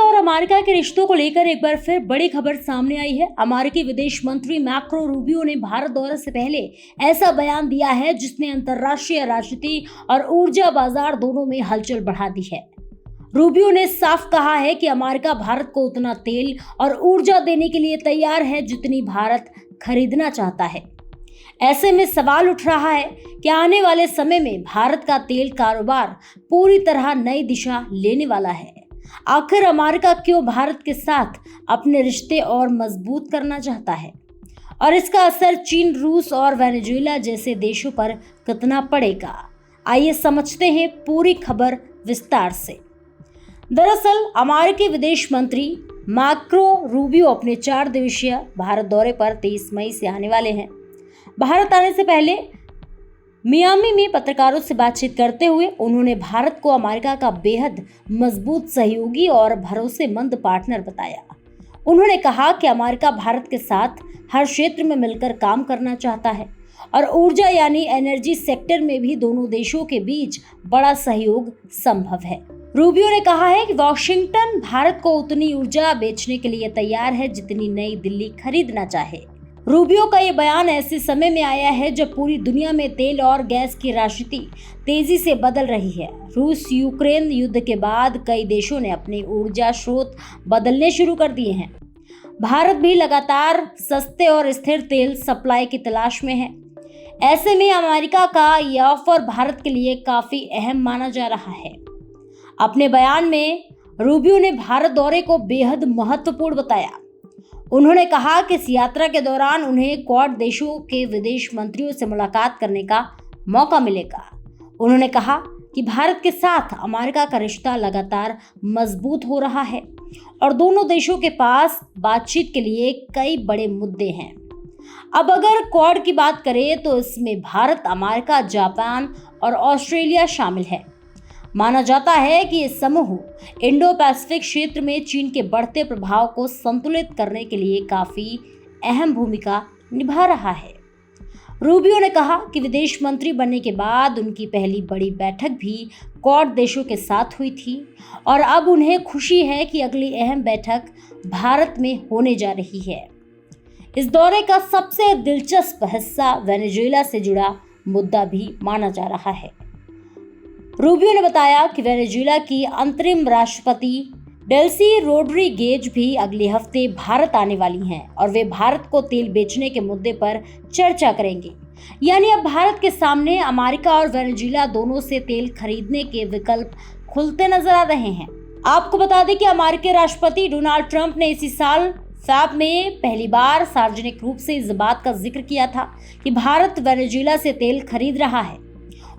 और अमेरिका के रिश्तों को लेकर एक बार फिर बड़ी खबर सामने आई है। अमेरिकी विदेश मंत्री मार्को रूबियो ने भारत दौरे से पहले ऐसा बयान दिया है जिसने अंतर्राष्ट्रीय राजनीति और ऊर्जा बाजार दोनों में हलचल बढ़ा दी है। रूबियो ने साफ कहा है कि अमेरिका भारत को उतना तेल और ऊर्जा देने के लिए तैयार है जितनी भारत खरीदना चाहता है। ऐसे में सवाल उठ रहा है कि आने वाले समय में भारत का तेल कारोबार पूरी तरह नई दिशा लेने वाला है। आखिर अमेरिका क्यों भारत के साथ अपने रिश्ते और मजबूत करना चाहता है और इसका असर चीन, रूस और वेनेजुएला जैसे देशों पर कितना पड़ेगा? आइए समझते हैं पूरी खबर विस्तार से। दरअसल अमेरिकी विदेश मंत्री मार्को रूबियो अपने 4 दिवसीय भारत दौरे पर 23 मई से आने वाले हैं। भारत आने से पहले मियामी में पत्रकारों से बातचीत करते हुए उन्होंने भारत को अमेरिका का बेहद मजबूत सहयोगी और भरोसेमंद पार्टनर बताया। उन्होंने कहा कि अमेरिका भारत के साथ हर क्षेत्र में मिलकर काम करना चाहता है और ऊर्जा यानी एनर्जी सेक्टर में भी दोनों देशों के बीच बड़ा सहयोग संभव है। रूबियो ने कहा है कि वॉशिंगटन भारत को उतनी ऊर्जा बेचने के लिए तैयार है जितनी नई दिल्ली खरीदना चाहे। रूबियो का ये बयान ऐसे समय में आया है जब पूरी दुनिया में तेल और गैस की राजनीति तेजी से बदल रही है। रूस यूक्रेन युद्ध के बाद कई देशों ने अपने ऊर्जा स्रोत बदलने शुरू कर दिए हैं। भारत भी लगातार सस्ते और स्थिर तेल सप्लाई की तलाश में है। ऐसे में अमेरिका का यह ऑफर भारत के लिए काफी अहम माना जा रहा है। अपने बयान में रूबियो ने भारत दौरे को बेहद महत्वपूर्ण बताया। उन्होंने कहा कि इस यात्रा के दौरान उन्हें क्वाड देशों के विदेश मंत्रियों से मुलाकात करने का मौका मिलेगा। उन्होंने कहा कि भारत के साथ अमेरिका का रिश्ता लगातार मजबूत हो रहा है और दोनों देशों के पास बातचीत के लिए कई बड़े मुद्दे हैं। अब अगर क्वाड की बात करें तो इसमें भारत, अमेरिका, जापान और ऑस्ट्रेलिया शामिल है। माना जाता है कि ये समूह इंडो पैसिफिक क्षेत्र में चीन के बढ़ते प्रभाव को संतुलित करने के लिए काफी अहम भूमिका निभा रहा है। रूबियो ने कहा कि विदेश मंत्री बनने के बाद उनकी पहली बड़ी बैठक भी क्वाड देशों के साथ हुई थी और अब उन्हें खुशी है कि अगली अहम बैठक भारत में होने जा रही है। इस दौरे का सबसे दिलचस्प हिस्सा वेनेजुएला से जुड़ा मुद्दा भी माना जा रहा है। रूबियो ने बताया कि वेनेजुएला की अंतरिम राष्ट्रपति डेल्सी रोड्रिगेज भी अगले हफ्ते भारत आने वाली हैं और वे भारत को तेल बेचने के मुद्दे पर चर्चा करेंगे। यानी अब भारत के सामने अमेरिका और वेनेजुएला दोनों से तेल खरीदने के विकल्प खुलते नजर आ रहे हैं। आपको बता दें कि अमेरिकी राष्ट्रपति डोनाल्ड ट्रंप ने इसी साल फैब में पहली बार सार्वजनिक रूप से इस बात का जिक्र किया था कि भारत वेनेजुएला से तेल खरीद रहा है।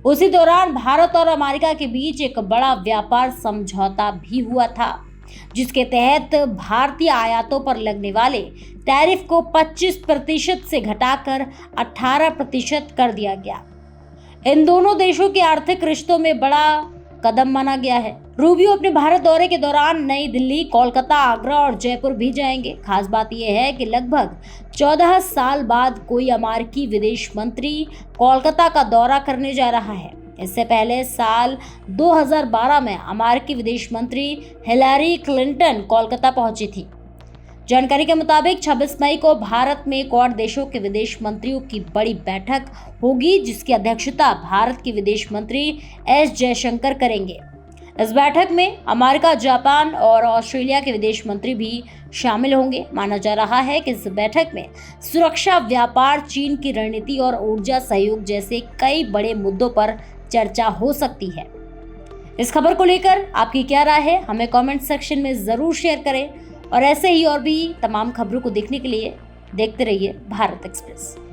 उसी दौरान भारत और अमेरिका के बीच एक बड़ा व्यापार समझौता भी हुआ था जिसके तहत भारतीय आयातों पर लगने वाले टैरिफ को 25% से घटाकर 18% कर दिया गया। इन दोनों देशों के आर्थिक रिश्तों में बड़ा कदम माना गया है। रूबियो अपने भारत दौरे के दौरान नई दिल्ली, कोलकाता, आगरा और जयपुर भी जाएंगे। खास बात यह है कि लगभग 14 साल बाद कोई अमेरिकी विदेश मंत्री कोलकाता का दौरा करने जा रहा है। इससे पहले साल 2012 में अमेरिकी विदेश मंत्री हिलैरी क्लिंटन कोलकाता पहुंची थी। जानकारी के मुताबिक 26 मई को भारत में क्वाड देशों के विदेश मंत्रियों की बड़ी बैठक होगी जिसकी अध्यक्षता भारत के विदेश मंत्री एस जयशंकर करेंगे। इस बैठक में अमेरिका, जापान और ऑस्ट्रेलिया के विदेश मंत्री भी शामिल होंगे। माना जा रहा है कि इस बैठक में सुरक्षा, व्यापार, चीन की रणनीति और ऊर्जा सहयोग जैसे कई बड़े मुद्दों पर चर्चा हो सकती है। इस खबर को लेकर आपकी क्या राय है, हमें कमेंट सेक्शन में जरूर शेयर करें और ऐसे ही और भी तमाम खबरों को देखने के लिए देखते रहिए भारत एक्सप्रेस।